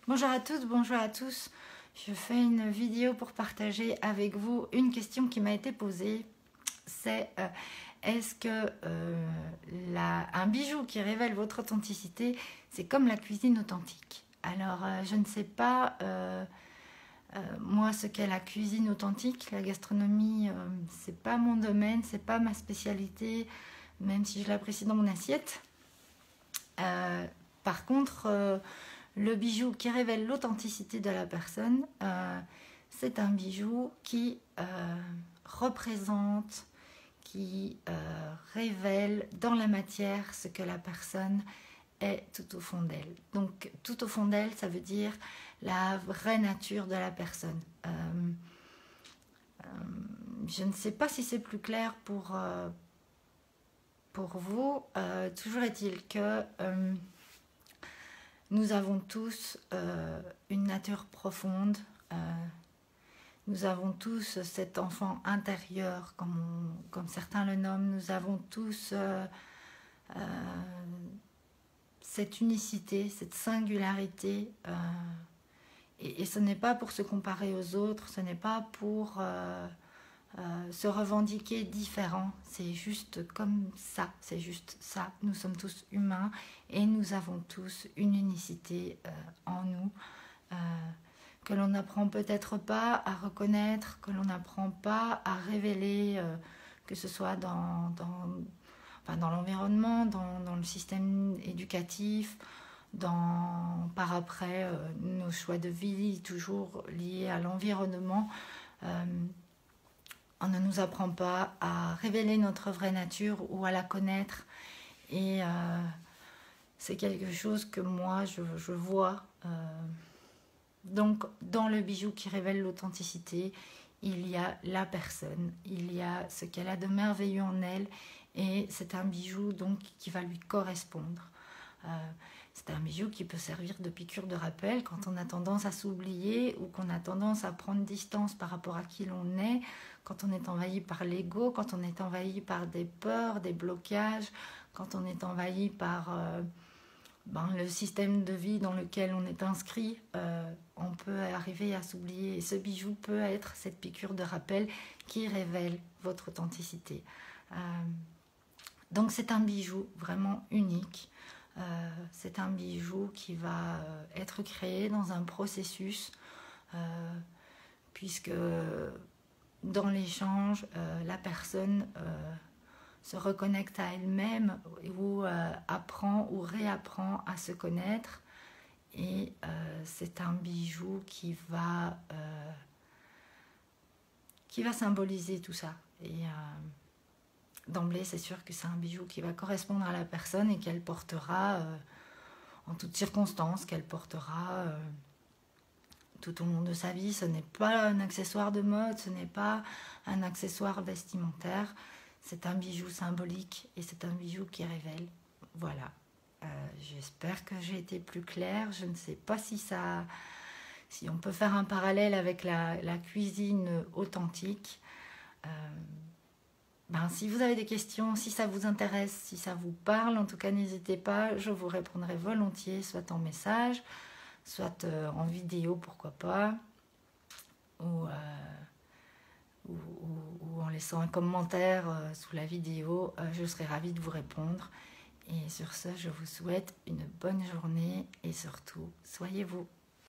Bonjour à toutes, bonjour à tous. Je fais une vidéo pour partager avec vous une question qui m'a été posée. C'est est-ce que un bijou qui révèle votre authenticité, c'est comme la cuisine authentique? Alors, je ne sais pas, moi, ce qu'est la cuisine authentique. La gastronomie, c'est pas mon domaine, c'est pas ma spécialité, même si je l'apprécie dans mon assiette. Par contre, le bijou qui révèle l'authenticité de la personne, c'est un bijou qui représente, qui révèle dans la matière ce que la personne est tout au fond d'elle. Donc tout au fond d'elle, ça veut dire la vraie nature de la personne. Je ne sais pas si c'est plus clair pour vous. Toujours est-il que nous avons tous une nature profonde. Nous avons tous cet enfant intérieur, comme certains le nomment. Nous avons tous cette unicité, cette singularité. Et ce n'est pas pour se comparer aux autres, ce n'est pas pour se revendiquer différent. C'est juste comme ça, c'est juste ça. Nous sommes tous humains et nous avons tous une unicité en nous. Que l'on n'apprend peut-être pas à reconnaître, que l'on n'apprend pas à révéler, que ce soit dans l'environnement, dans le système éducatif, par après nos choix de vie, toujours liés à l'environnement. On ne nous apprend pas à révéler notre vraie nature ou à la connaître. Et c'est quelque chose que moi, je vois. Donc, dans le bijou qui révèle l'authenticité, il y a la personne, il y a ce qu'elle a de merveilleux en elle, et c'est un bijou donc qui va lui correspondre. C'est un bijou qui peut servir de piqûre de rappel quand on a tendance à s'oublier ou qu'on a tendance à prendre distance par rapport à qui l'on est, quand on est envahi par l'ego, quand on est envahi par des peurs, des blocages, quand on est envahi par le système de vie dans lequel on est inscrit, on peut arriver à s'oublier. Et ce bijou peut être cette piqûre de rappel qui révèle votre authenticité. Donc c'est un bijou vraiment unique. C'est un bijou qui va être créé dans un processus, puisque dans l'échange, la personne se reconnecte à elle-même ou apprend ou réapprend à se connaître. Et c'est un bijou qui va symboliser tout ça. Et d'emblée, c'est sûr que c'est un bijou qui va correspondre à la personne et qu'elle portera en toutes circonstances, qu'elle portera tout au long de sa vie. Ce n'est pas un accessoire de mode, ce n'est pas un accessoire vestimentaire. C'est un bijou symbolique et c'est un bijou qui révèle. Voilà. J'espère que j'ai été plus claire. Je ne sais pas si on peut faire un parallèle avec la cuisine authentique. Si vous avez des questions, si ça vous intéresse, si ça vous parle, en tout cas n'hésitez pas, je vous répondrai volontiers, soit en message, soit en vidéo, pourquoi pas, ou en laissant un commentaire sous la vidéo. Je serai ravie de vous répondre. Et sur ce, je vous souhaite une bonne journée et surtout, soyez vous.